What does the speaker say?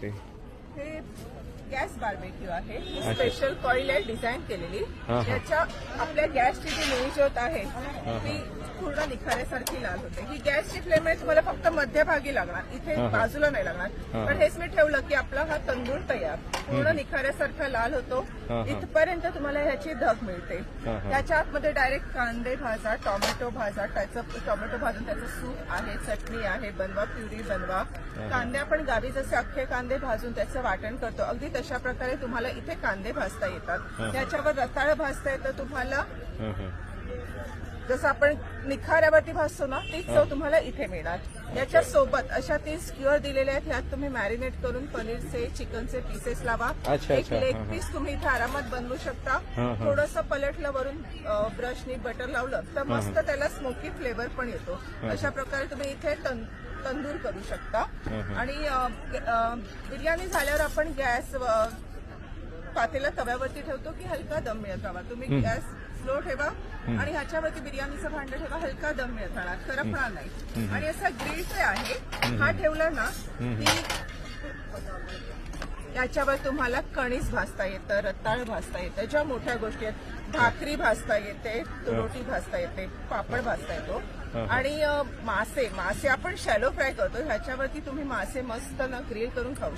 बापरे. हे gas barbecue आहे. ही स्पेशल कॉईल आहे डिझाईन केलेली. याच्या आपल्या गॅसची जी निळी आहे ती पूर्ण निखाऱ्यासारखी लाल होते. ही गॅसची फ्लेम आहे तुम्हाला फक्त मध्यभागी लागणार, इथे बाजूला नाही लागणार. पण हेच मी ठेवलं की आपला हा तंदूर तयार पूर्ण निखाऱ्यासारखा लाल होतो. इथपर्यंत तुम्हाला ह्याची धग मिळते. त्याच्या आतमध्ये डायरेक्ट कांदे भाजा, टोमॅटो भाजा, टोमॅटो भाजून त्याचं सूप आहे, चटणी आहे, बनवा प्युरी बनवा. कांदे आपण गावी जसे अख्खे कांदे भाजून त्याचं वाटण करतो अगदी तशा प्रकारे तुम्हाला इथे कांदे भाजता येतात. त्याच्यावर रताळं भाजता येतं तुम्हाला. जसं आपण निखाऱ्यावरती भाजतो ना तीच चव तुम्हाला इथे मिळणार. याच्या सोबत अशा 30 स्क्यूअर दिलेले आहेत. ह्यात तुम्ही मॅरिनेट करून पनीरचे चिकनचे पीसेस लावा. एक लेग पीस तुम्ही इथे आरामात बनवू शकता. थोडंसं पलटलं वरून ब्रशनी बटर लावलं तर मस्त त्याला स्मोकी फ्लेवर पण येतो. अशा प्रकारे तुम्ही इथे तंदूर करू शकता. आणि बिर्याणी झाल्यावर आपण गॅस पातेला तव्यावरती ठेवतो की हलका दम मिळत राहावा. तुम्ही गॅस स्लो ठेवा आणि ह्याच्यावरती बिर्याणीचं भांडं ठेवा, हलका दम मिळत राहणार, करपणार नाही. आणि असा ग्रिल ट्रे आहे, हा ठेवला ना की याच्यावर तुम्हाला कणीस भाजता येतं, रताळ भाजता येतं, ज्या मोठ्या गोष्टी आहेत, भाकरी भाजता येते, रोटी भाजता येते, पापड भाजता येतो. आणि मासे आपण शॅलो फ्राय करतो, ह्याच्यावरती तुम्ही मासे मस्त ना ग्रिल करून खाऊ शकता.